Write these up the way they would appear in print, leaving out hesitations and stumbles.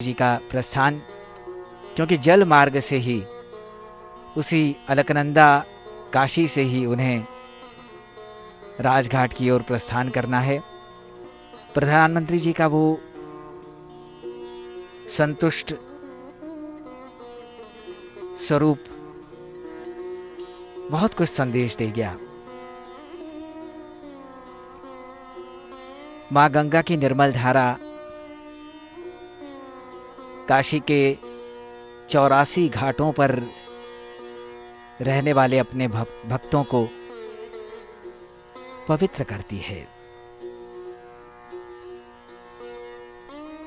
जी का प्रस्थान, क्योंकि जल मार्ग से ही, उसी अलकनंदा काशी से ही उन्हें राजघाट की ओर प्रस्थान करना है। प्रधानमंत्री जी का वो संतुष्ट स्वरूप बहुत कुछ संदेश दे गया। मां गंगा की निर्मल धारा काशी के 84 घाटों पर रहने वाले अपने भक्तों को पवित्र करती है।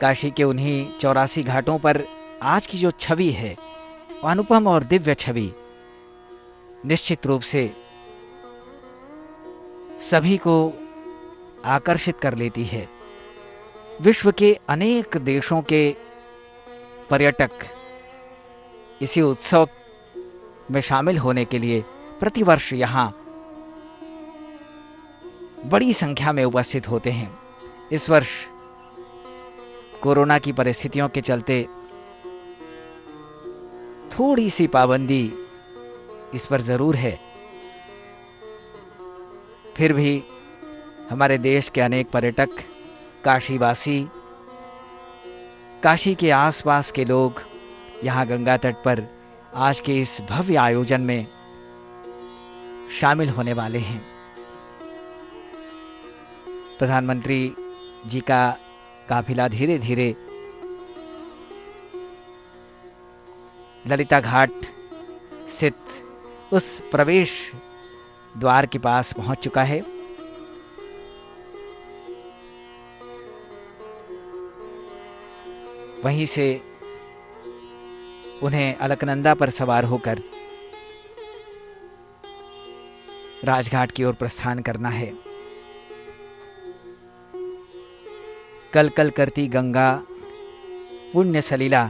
काशी के उन्हीं 84 घाटों पर आज की जो छवि है, अनुपम और दिव्य छवि, निश्चित रूप से सभी को आकर्षित कर लेती है। विश्व के अनेक देशों के पर्यटक इसी उत्सव में शामिल होने के लिए प्रतिवर्ष यहां बड़ी संख्या में उपस्थित होते हैं। इस वर्ष कोरोना की परिस्थितियों के चलते थोड़ी सी पाबंदी इस पर जरूर है, फिर भी हमारे देश के अनेक पर्यटक, काशीवासी, काशी के आसपास के लोग यहां गंगा तट पर आज के इस भव्य आयोजन में शामिल होने वाले हैं। प्रधानमंत्री जी का काफिला धीरे धीरे ललिता घाट स्थित उस प्रवेश द्वार के पास पहुंच चुका है। वहीं से उन्हें अलकनंदा पर सवार होकर राजघाट की ओर प्रस्थान करना है। कल कल करती गंगा पुण्य सलीला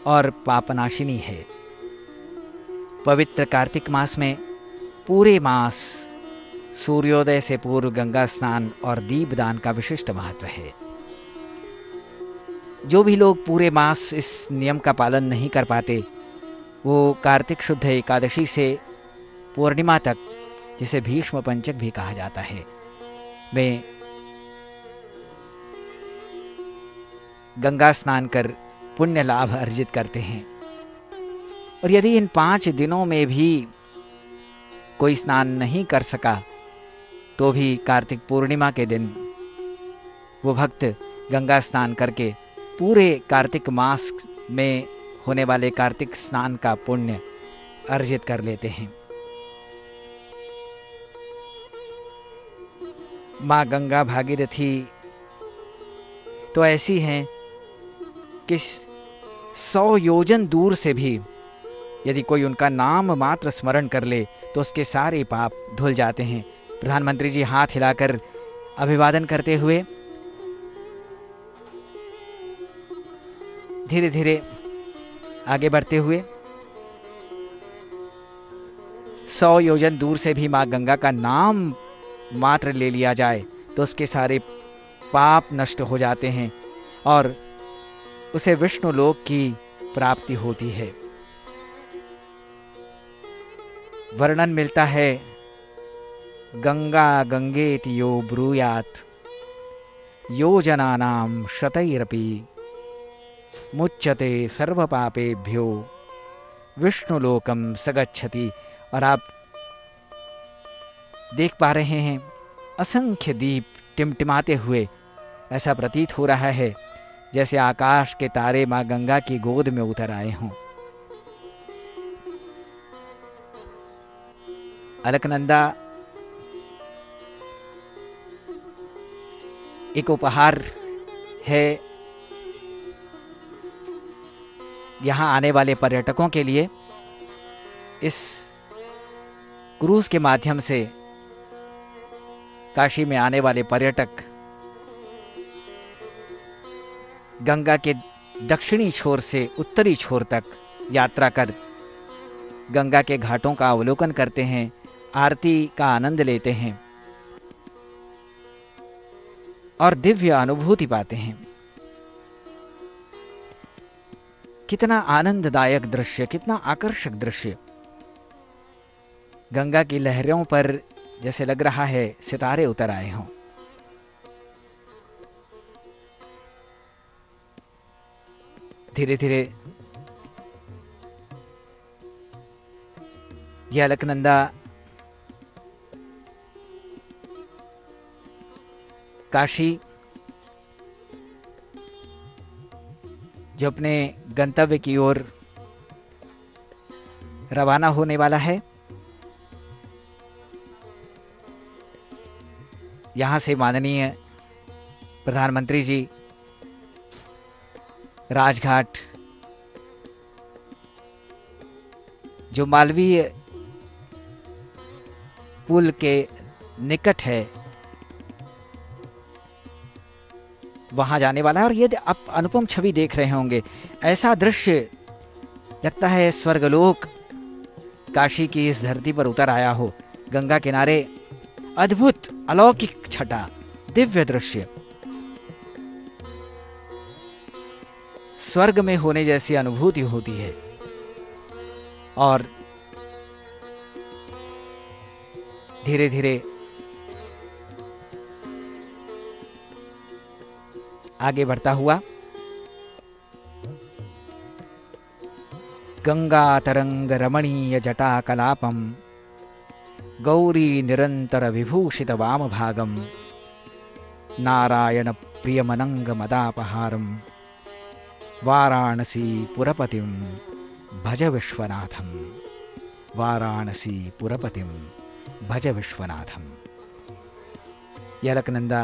और पापनाशिनी है। पवित्र कार्तिक मास में पूरे मास सूर्योदय से पूर्व गंगा स्नान और दीपदान का विशिष्ट महत्व है। जो भी लोग पूरे मास इस नियम का पालन नहीं कर पाते, वो कार्तिक शुद्ध एकादशी से पूर्णिमा तक, जिसे भीष्म पंचक भी कहा जाता है, में गंगा स्नान कर पुण्य लाभ अर्जित करते हैं। और यदि इन 5 दिनों में भी कोई स्नान नहीं कर सका, तो भी कार्तिक पूर्णिमा के दिन वो भक्त गंगा स्नान करके पूरे कार्तिक मास में होने वाले कार्तिक स्नान का पुण्य अर्जित कर लेते हैं। मां गंगा भागीरथी तो ऐसी हैं कि 100 योजन दूर से भी यदि कोई उनका नाम मात्र स्मरण कर ले तो उसके सारे पाप धुल जाते हैं। प्रधानमंत्री जी हाथ हिलाकर अभिवादन करते हुए धीरे धीरे आगे बढ़ते हुए 100 योजन दूर से भी मां गंगा का नाम मात्र ले लिया जाए तो उसके सारे पाप नष्ट हो जाते हैं और उसे विष्णु लोक की प्राप्ति होती है। वर्णन मिलता है, गंगा गंगेति यो ब्रूयात योजनानां शतैरपि मुच्यते सर्व पापेभ्यो विष्णुलोकम सगच्छति। और आप देख पा रहे हैं असंख्य दीप टिमटिमाते हुए, ऐसा प्रतीत हो रहा है जैसे आकाश के तारे मां गंगा की गोद में उतर आए हों। अलकनंदा एक उपहार है यहां आने वाले पर्यटकों के लिए। इस क्रूज के माध्यम से काशी में आने वाले पर्यटक गंगा के दक्षिणी छोर से उत्तरी छोर तक यात्रा कर गंगा के घाटों का अवलोकन करते हैं, आरती का आनंद लेते हैं और दिव्य अनुभूति पाते हैं। कितना आनंददायक दृश्य, कितना आकर्षक दृश्य। गंगा की लहरों पर जैसे लग रहा है सितारे उतर आए हों। धीरे धीरे यह अलकनंदा काशी जो अपने गंतव्य की ओर रवाना होने वाला है, यहां से माननीय प्रधानमंत्री जी राजघाट जो मालवीय पुल के निकट है वहां जाने वाला है। और ये आप अनुपम छवि देख रहे होंगे, ऐसा दृश्य लगता है स्वर्गलोक काशी की इस धरती पर उतर आया हो। गंगा किनारे अद्भुत अलौकिक छटा, दिव्य दृश्य, स्वर्ग में होने जैसी अनुभूति होती है। और धीरे धीरे आगे बढ़ता हुआ गंगा तरंग रमणीय जटा कलापम गौरी निरंतर विभूषित वाम भागम नारायण प्रियमनंग मदापहारम वाराणसी पुरपतिम भज विश्वनाथम, वाराणसी पुरपतिम भज विश्वनाथम। यह अलकनंदा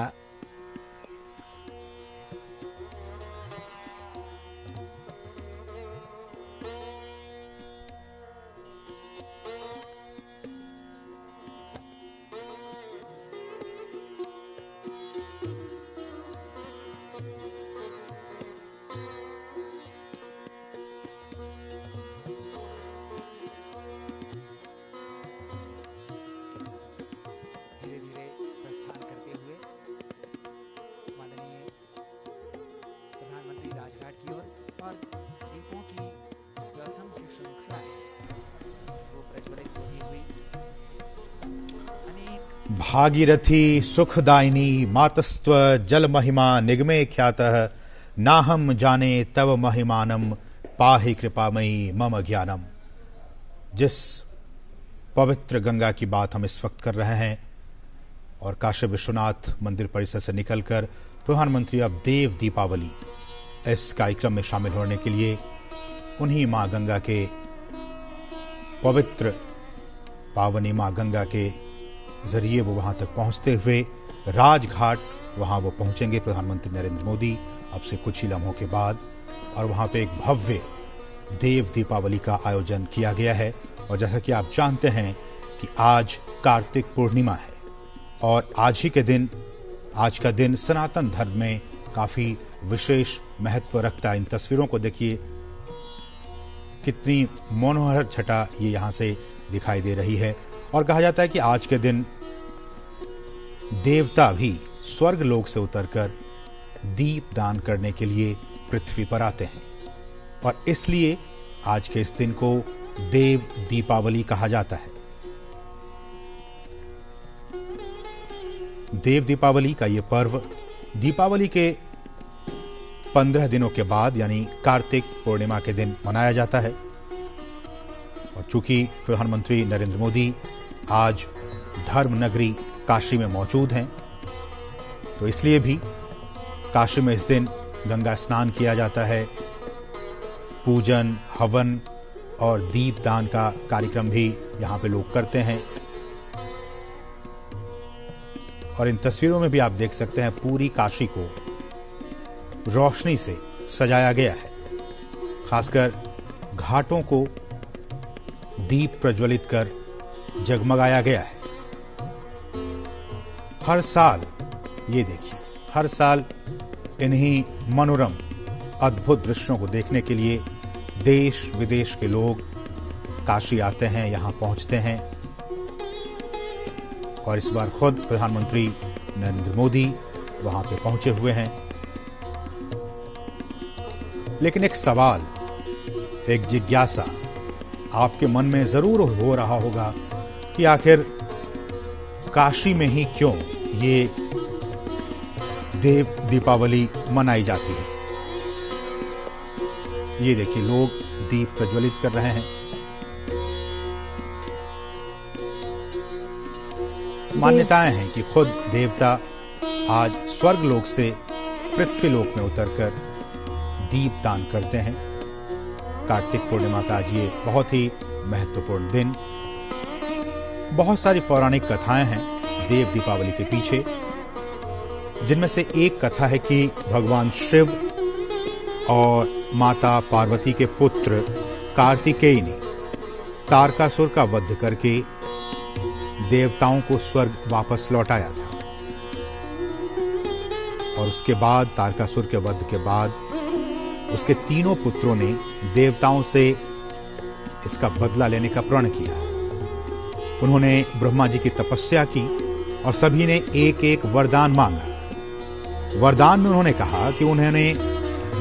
भागीरथी सुखदायिनी मातस्त्व जल महिमा निगमे ख्यातः नाहम जाने तव महिमानम पाहि कृपामयी मम ज्ञानम। जिस पवित्र गंगा की बात हम इस वक्त कर रहे हैं और काशी विश्वनाथ मंदिर परिसर से निकलकर प्रधानमंत्री अब देव दीपावली इस कार्यक्रम में शामिल होने के लिए उन्हीं मां गंगा के पवित्र पावनी मां गंगा के जरिए वो वहां तक पहुंचते हुए राजघाट वहां वो पहुंचेंगे प्रधानमंत्री नरेंद्र मोदी अब से कुछ ही लम्हों के बाद। और वहां पे एक भव्य देव दीपावली का आयोजन किया गया है। और जैसा कि आप जानते हैं कि आज कार्तिक पूर्णिमा है और आज ही के दिन, आज का दिन सनातन धर्म में काफी विशेष महत्व रखता है। इन तस्वीरों को देखिए, कितनी मनोहर छटा ये यहां से दिखाई दे रही है। और कहा जाता है कि आज के दिन देवता भी स्वर्ग लोक से उतरकर दीप दान करने के लिए पृथ्वी पर आते हैं और इसलिए आज के इस दिन को देव दीपावली कहा जाता है। देव दीपावली का यह पर्व दीपावली के 15 दिनों के बाद यानी कार्तिक पूर्णिमा के दिन मनाया जाता है। और चूंकि प्रधानमंत्री नरेंद्र मोदी आज धर्म नगरी काशी में मौजूद हैं, तो इसलिए भी काशी में इस दिन गंगा स्नान किया जाता है। पूजन, हवन और दीपदान का कार्यक्रम भी यहां पे लोग करते हैं। और इन तस्वीरों में भी आप देख सकते हैं पूरी काशी को रोशनी से सजाया गया है। खासकर घाटों को दीप प्रज्वलित कर जगमगाया गया है। हर साल ये देखिए, हर साल इन्हीं मनोरम अद्भुत दृश्यों को देखने के लिए देश विदेश के लोग काशी आते हैं, यहां पहुंचते हैं। और इस बार खुद प्रधानमंत्री नरेंद्र मोदी वहां पे पहुंचे हुए हैं। लेकिन एक सवाल एक जिज्ञासा आपके मन में जरूर हो रहा होगा कि आखिर काशी में ही क्यों ये देव दीपावली मनाई जाती है। ये देखिए, लोग दीप प्रज्वलित कर रहे हैं। मान्यताएं हैं कि खुद देवता आज स्वर्गलोक से पृथ्वीलोक में उतरकर दीप दान करते हैं। कार्तिक पूर्णिमा का आज ये बहुत ही महत्वपूर्ण दिन। बहुत सारी पौराणिक कथाएं हैं देव दीपावली के पीछे, जिनमें से एक कथा है कि भगवान शिव और माता पार्वती के पुत्र कार्तिकेय ने तारकासुर का वध करके देवताओं को स्वर्ग वापस लौटाया था। और उसके बाद तारकासुर के वध के बाद उसके तीनों पुत्रों ने देवताओं से इसका बदला लेने का प्रण किया। उन्होंने ब्रह्मा जी की तपस्या की और सभी ने एक एक वरदान मांगा। वरदान में उन्होंने कहा कि उन्होंने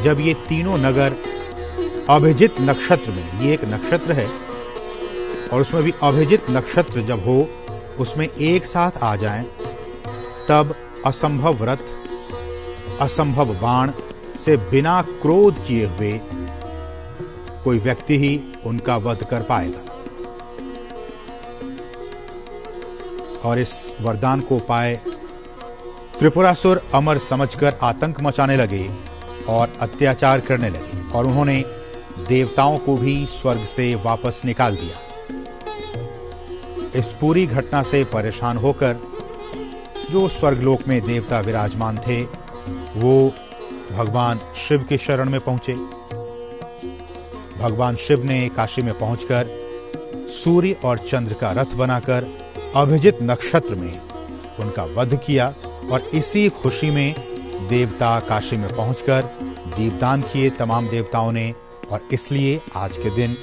जब ये तीनों नगर अभिजित नक्षत्र में, ये एक नक्षत्र है और उसमें भी अभिजित नक्षत्र जब हो, उसमें एक साथ आ जाएं, तब असंभव व्रत, असंभव बाण से बिना क्रोध किए हुए कोई व्यक्ति ही उनका वध कर पाएगा। और इस वरदान को पाए त्रिपुरासुर अमर समझकर आतंक मचाने लगे और अत्याचार करने लगे और उन्होंने देवताओं को भी स्वर्ग से वापस निकाल दिया। इस पूरी घटना से परेशान होकर जो स्वर्गलोक में देवता विराजमान थे, वो भगवान शिव के शरण में पहुंचे। भगवान शिव ने काशी में पहुंचकर सूर्य और चंद्र का रथ बनाकर अभिजित नक्षत्र में उनका वध किया और इसी खुशी में देवता काशी में पहुंचकर दीपदान किए तमाम देवताओं ने, और इसलिए आज के दिन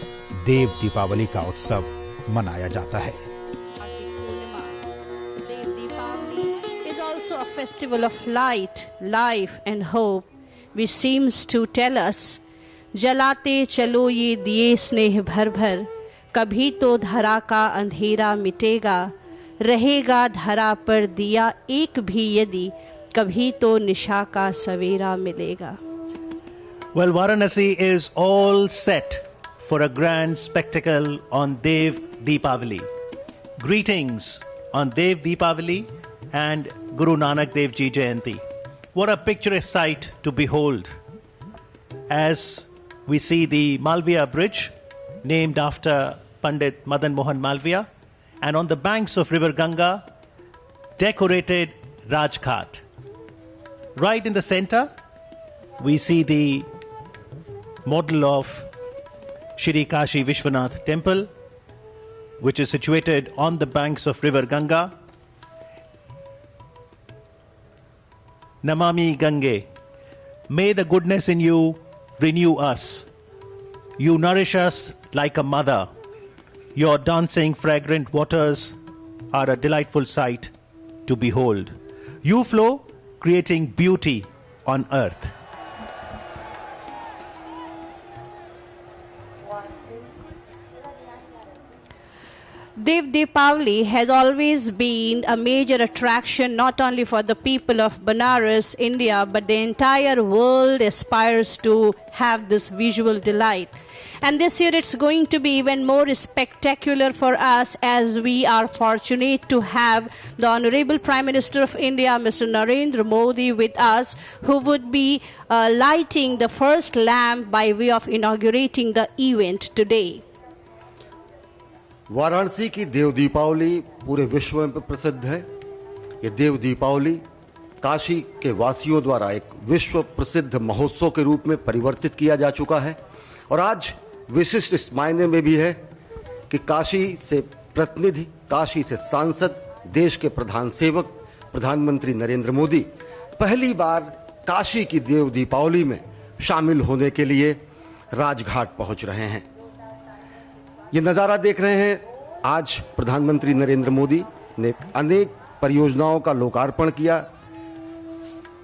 देव दीपावली का उत्सव मनाया जाता है। Dev Deepavali is also a festival of light, life and hope, which seems to tell us, जलाते चलो ये दिए स्नेह भर भर, कभी तो धरा का अंधेरा मिटेगा, रहेगा धरा पर दिया एक भी यदि, कभी तो निशा का सवेरा मिलेगा। Well, Varanasi is all set for a grand spectacle on Dev Deepavali. Greetings on Dev Deepavali and Guru Nanak Dev Ji Jayanti. What a picturesque sight to behold as we see the Malviya Bridge, named after Pandit Madan Mohan Malviya, and on the banks of River Ganga, decorated Rajghat. Right in the center, we see the model of Shri Kashi Vishwanath Temple, which is situated on the banks of River Ganga. Namami Gange, may the goodness in you renew us. You nourish us like a mother. Your dancing, fragrant waters are a delightful sight to behold. You flow, creating beauty on earth. Dev Deepavali has always been a major attraction not only for the people of Banaras, India, but the entire world aspires to have this visual delight. And this year it's going to be even more spectacular for us, as we are fortunate to have the Honorable Prime Minister of India, Mr. Narendra Modi, with us, who would be lighting the first lamp by way of inaugurating the event today. Varanasi की देव दीपावली पूरे विश्व में प्रसिद्ध है। ये देव दीपावली काशी के वासियों द्वारा एक विश्व प्रसिद्ध महोत्सव के रूप में परिवर्तित किया जा चुका है, और आज विशिष्ट इस मायने में भी है कि काशी से प्रतिनिधि, काशी से सांसद, देश के प्रधान सेवक प्रधानमंत्री नरेंद्र मोदी पहली बार काशी की देव दीपावली में शामिल होने के लिए राजघाट पहुंच रहे हैं। ये नज़ारा देख रहे हैं, आज प्रधानमंत्री नरेंद्र मोदी ने अनेक परियोजनाओं का लोकार्पण किया,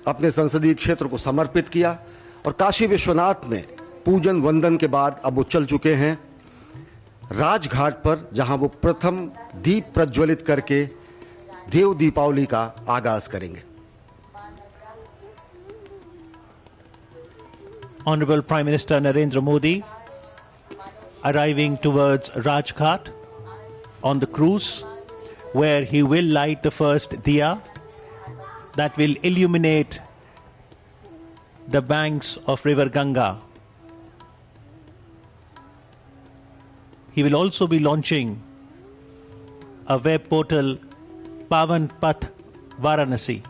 अपने संसदीय क्षेत्र को समर्पित किया, और काशी विश्वनाथ में पूजन वंदन के बाद अब वो चल चुके हैं राजघाट पर, जहां वो प्रथम दीप प्रज्वलित करके देव दीपावली का आगाज करेंगे। Honorable Prime Minister Narendra Modi arriving towards Rajghat on the cruise, where he will light the first diya that will illuminate the banks of river Ganga. He will also be launching a web portal, Pavan Path Varanasi.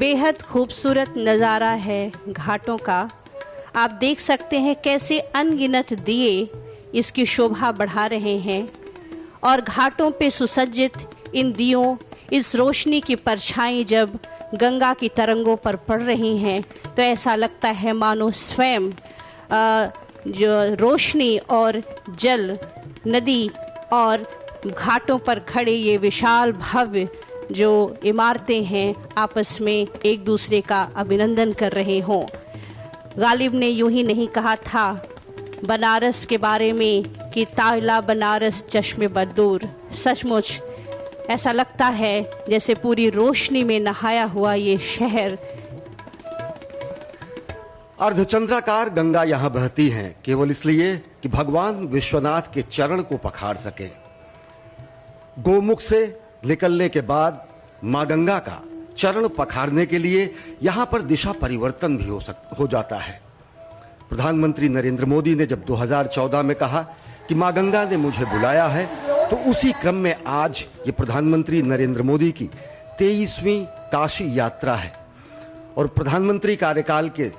बेहद खूबसूरत नज़ारा है घाटों का। आप देख सकते हैं कैसे अनगिनत दिए इसकी शोभा बढ़ा रहे हैं और घाटों पे सुसज्जित इन दियों, इस रोशनी की परछाई जब गंगा की तरंगों पर पड़ रही हैं तो ऐसा लगता है मानो स्वयं जो रोशनी और जल, नदी और घाटों पर खड़े ये विशाल भव्य जो इमारतें हैं आपस में एक दूसरे का अभिनंदन कर रहे हों। गालिब ने यूं ही नहीं कहा था बनारस के बारे में कि ताला बनारस चश्मे बदूर। सचमुच ऐसा लगता है जैसे पूरी रोशनी में नहाया हुआ ये शहर। अर्धचंद्राकार गंगा यहां बहती हैं केवल इसलिए कि भगवान विश्वनाथ के चरण को पखार सके। गोमुख से निकलने के बाद मां गंगा का चरण पखारने के लिए यहां पर दिशा परिवर्तन भी हो जाता है। प्रधानमंत्री नरेंद्र मोदी ने जब 2014 में कहा कि मां गंगा ने मुझे बुलाया है, तो उसी क्रम में आज ये प्रधानमंत्री नरेंद्र मोदी की 23वीं काशी यात्रा है और प्रधानमंत्री कार्यकाल के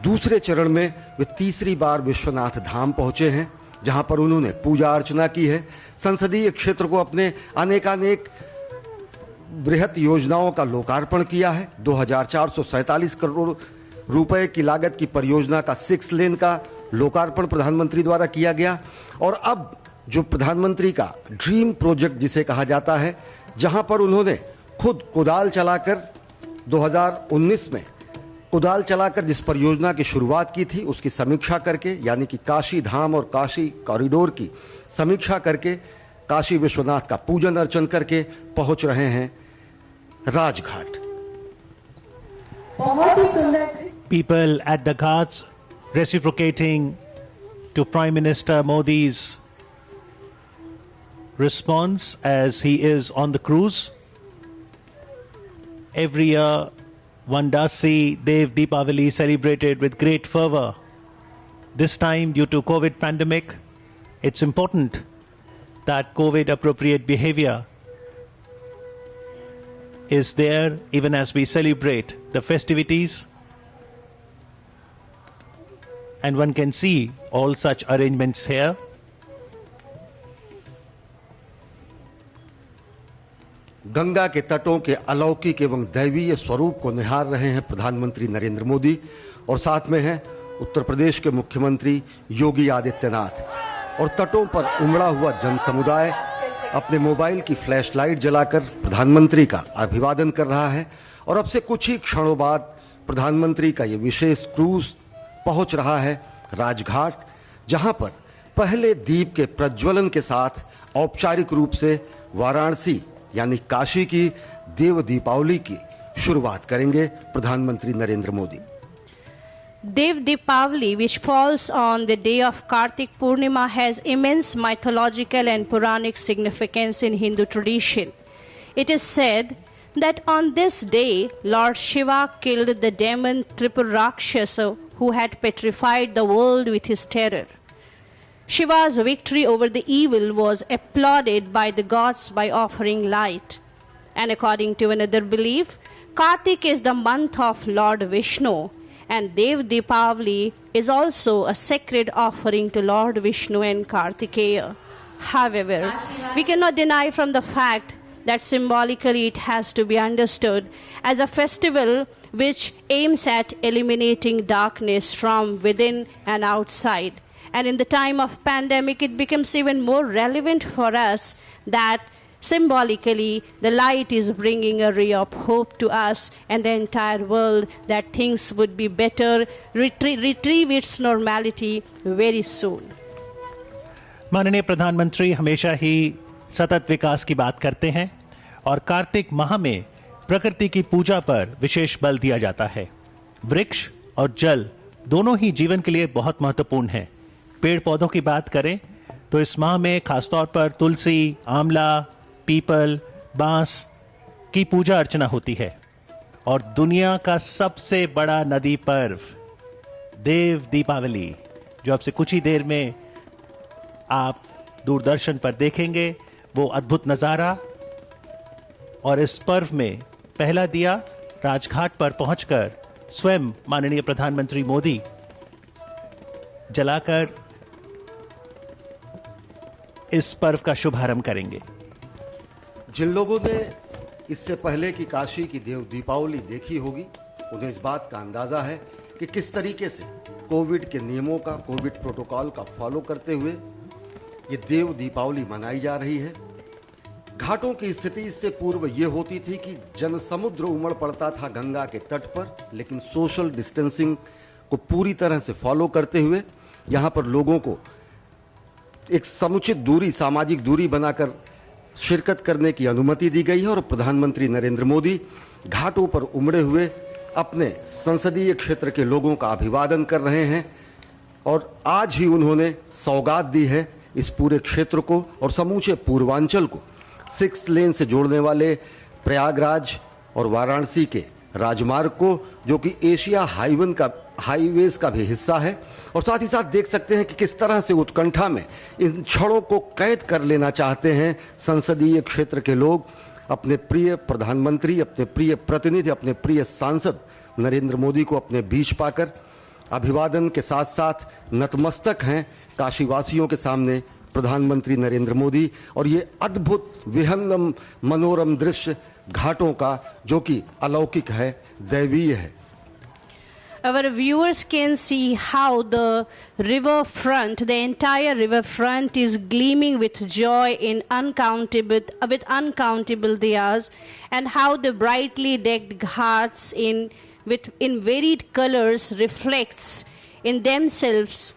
दूसरे चरण में वे तीसरी बार विश्वनाथ धाम पहुंचे हैं, जहां पर उन्होंने पूजा अर्चना की है। संसदीय क्षेत्र को अपने अनेकानेक बृहत योजनाओं का लोकार्पण किया है। 2447 करोड़ रुपए की लागत की परियोजना का 6 लेन का लोकार्पण प्रधानमंत्री द्वारा किया गया और अब जो प्रधानमंत्री का ड्रीम प्रोजेक्ट जिसे कहा जाता है, जहां पर उन्होंने खुद कुदाल चलाकर 2019 में कुदाल चलाकर जिस परियोजना की शुरुआत की थी उसकी समीक्षा करके, यानी कि काशी धाम और काशी कॉरिडोर की समीक्षा करके काशी विश्वनाथ का पूजन अर्चन करके पहुंच रहे हैं Rajghat. People at the ghats reciprocating to Prime Minister Modi's response as he is on the cruise. Every year one does see Dev Deepavali celebrated with great fervor. This time, due to COVID pandemic, it's important that COVID appropriate behavior is there even as we celebrate the festivities, and one can see all such arrangements here. Ganga के तटों के अलौकिक एवं दैवीय स्वरूप को निहार रहे हैं प्रधानमंत्री नरेंद्र मोदी और साथ में हैं उत्तर प्रदेश के मुख्यमंत्री योगी आदित्यनाथ। और तटों पर उमड़ा हुआ जन समुदाय अपने मोबाइल की फ्लैश लाइट जलाकर प्रधानमंत्री का अभिवादन कर रहा है और अब से कुछ ही क्षणों बाद प्रधानमंत्री का ये विशेष क्रूज पहुंच रहा है राजघाट, जहां पर पहले दीप के प्रज्वलन के साथ औपचारिक रूप से वाराणसी यानी काशी की देव दीपावली की शुरुआत करेंगे प्रधानमंत्री Narendra Modi. Dev Deepavali, which falls on the day of Kartik Purnima, has immense mythological and Puranic significance in Hindu tradition. It is said that on this day, Lord Shiva killed the demon Tripurrakshasa who had petrified the world with his terror. Shiva's victory over the evil was applauded by the gods by offering light. And according to another belief, Kartik is the month of Lord Vishnu, and Dev Deepavali is also a sacred offering to Lord Vishnu and Kartikeya. However, we cannot deny from the fact that symbolically it has to be understood as a festival which aims at eliminating darkness from within and outside, And in the time of pandemic, it becomes even more relevant for us that symbolically the light is bringing a ray of hope to us and the entire world, that things would be better, retrieve its normality very soon. माननीय प्रधानमंत्री हमेशा ही सतत विकास की बात करते हैं और कार्तिक माह में प्रकृति की पूजा पर विशेष बल दिया जाता है। वृक्ष और जल दोनों ही जीवन के लिए बहुत महत्वपूर्ण हैं। पेड़ पौधों की बात करें तो इस माह में खासतौर पर तुलसी, आंवला, पीपल, बांस की पूजा अर्चना होती है। और दुनिया का सबसे बड़ा नदी पर्व देव दीपावली, जो अब से कुछ ही देर में आप दूरदर्शन पर देखेंगे, वो अद्भुत नजारा। और इस पर्व में पहला दिया राजघाट पर पहुंचकर स्वयं माननीय प्रधानमंत्री मोदी जलाकर इस पर्व का शुभारंभ करेंगे। जिन लोगों ने इससे पहले की काशी की देव दीपावली देखी होगी, उन्हें इस बात का अंदाजा है कि किस तरीके से कोविड के नियमों का, कोविड प्रोटोकॉल का फॉलो करते हुए ये देव दीपावली मनाई जा रही है। घाटों की स्थिति इससे पूर्व ये होती थी कि जनसमुद्र उमड़ पड़ता था गंगा के तट पर, लेकिन सोशल डिस्टेंसिंग को पूरी तरह से फॉलो करते हुए यहाँ पर लोगों को एक समुचित दूरी, सामाजिक दूरी बनाकर शिरकत करने की अनुमति दी गई है। और प्रधानमंत्री नरेंद्र मोदी घाटों पर उमड़े हुए अपने संसदीय क्षेत्र के लोगों का अभिवादन कर रहे हैं। और आज ही उन्होंने सौगात दी है इस पूरे क्षेत्र को और समूचे पूर्वांचल को 6 लेन से जोड़ने वाले प्रयागराज और वाराणसी के राजमार्ग को, जो कि एशिया हाईवेज का भी हिस्सा है। और साथ ही साथ देख सकते हैं कि किस तरह से उत्कंठा में इन क्षणों को कैद कर लेना चाहते हैं संसदीय क्षेत्र के लोग। अपने प्रिय प्रधानमंत्री, अपने प्रिय प्रतिनिधि, अपने प्रिय सांसद नरेंद्र मोदी को अपने बीच पाकर अभिवादन के साथ साथ नतमस्तक हैं काशीवासियों के सामने प्रधानमंत्री नरेंद्र मोदी। और ये अद्भुत विहंगम मनोरम दृश्य घाटों का, जो कि अलौकिक है, दैवीय है। Our viewers can see how the river front, the entire river front is gleaming with joy in uncountable diyas, and how the brightly decked ghats in varied colors reflects in themselves.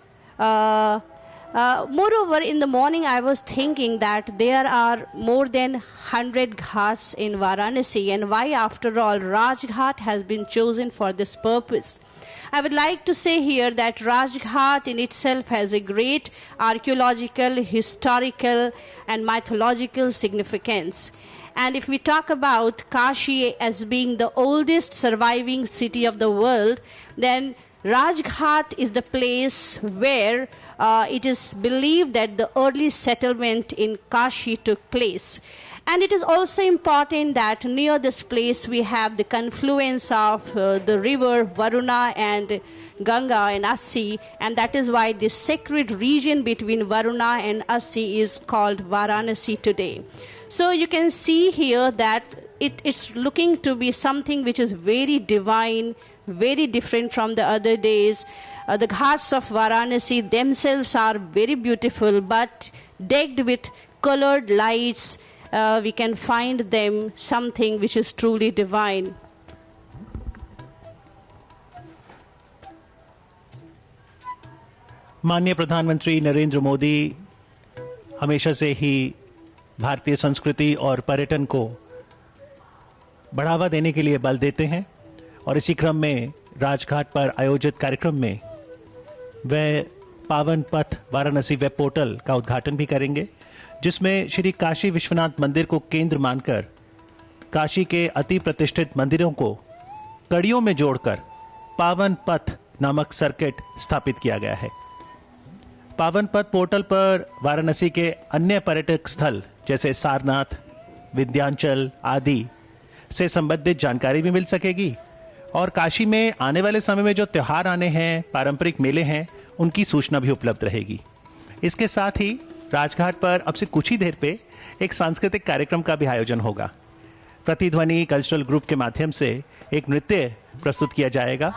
Moreover, in the morning I was thinking that there are more than 100 ghats in Varanasi, and why after all Rajghat has been chosen for this purpose. I would like to say here that Rajghat in itself has a great archaeological, historical and mythological significance. And if we talk about Kashi as being the oldest surviving city of the world, then Rajghat is the place where it is believed that the early settlement in Kashi took place. And it is also important that near this place we have the confluence of the river Varuna and Ganga and Assi, and that is why this sacred region between Varuna and Assi is called Varanasi today. So you can see here that it's looking to be something which is very divine, very different from the other days. The ghats of Varanasi themselves are very beautiful, but decked with colored lights, we can find them something which is truly divine. माननीय प्रधानमंत्री नरेंद्र मोदी हमेशा से ही भारतीय संस्कृति और पर्यटन को बढ़ावा देने के लिए बल देते हैं, और इसी क्रम में राजघाट पर आयोजित कार्यक्रम में वह पावन पथ वाराणसी वेब पोर्टल का उद्घाटन भी करेंगे, जिसमें श्री काशी विश्वनाथ मंदिर को केंद्र मानकर काशी के अति प्रतिष्ठित मंदिरों को कड़ियों में जोड़कर पावन पथ नामक सर्किट स्थापित किया गया है। पावन पथ पोर्टल पर वाराणसी के अन्य पर्यटक स्थल जैसे सारनाथ, विंध्याचल आदि से संबंधित जानकारी भी मिल सकेगी, और काशी में आने वाले समय में जो त्योहार आने हैं, पारंपरिक मेले हैं, उनकी सूचना भी उपलब्ध रहेगी। इसके साथ ही राजघाट पर अब से कुछ ही देर पे एक सांस्कृतिक कार्यक्रम का भी आयोजन होगा। प्रतिध्वनि कल्चरल ग्रुप के माध्यम से एक नृत्य प्रस्तुत किया जाएगा।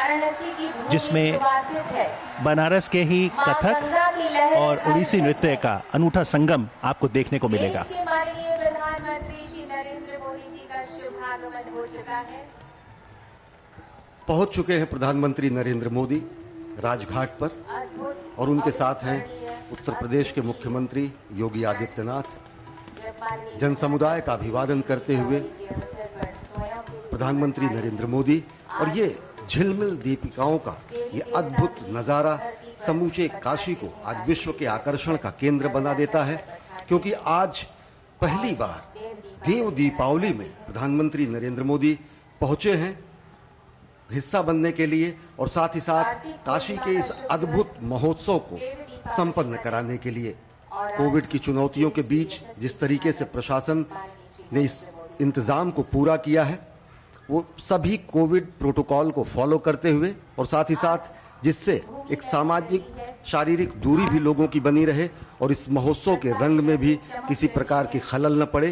वाराणसी की भूमि जिसमें सुवासित है। बनारस के ही मां कथक गंगा की लहर और उड़ीसी नृत्य का अनूठा संगम आपको देखने को मिलेगा। देश के माननीय प्रधानमंत्री श्री नरेंद्र मोदी जी का शुभागमन हो चुका है। पहुंच चुके हैं प्रधानमंत्री नरेंद्र मोदी राजघाट पर अद्भुत और उनके साथ हैं उत्तर प्रदेश के मुख्यमंत्री योगी आदित्यनाथ। जनसमुदाय का अभिवादन करते हुए प्रधानमंत्री नरेंद्र मोदी और ये झिलमिल दीपिकाओं का ये अद्भुत नजारा समूचे काशी को आज विश्व के आकर्षण का केंद्र बना देता है, क्योंकि आज पहली बार देव दीपावली में प्रधानमंत्री नरेंद्र मोदी पहुंचे हैं हिस्सा बनने के लिए और साथ ही साथ काशी के इस अद्भुत महोत्सव को संपन्न कराने के लिए। कोविड की चुनौतियों के बीच जिस तरीके से प्रशासन ने इस इंतजाम को पूरा किया है, वो सभी कोविड प्रोटोकॉल को फॉलो करते हुए और साथ ही साथ जिससे एक सामाजिक शारीरिक दूरी भी लोगों की बनी रहे और इस महोत्सव के रंग में भी किसी प्रकार की खलल न पड़े,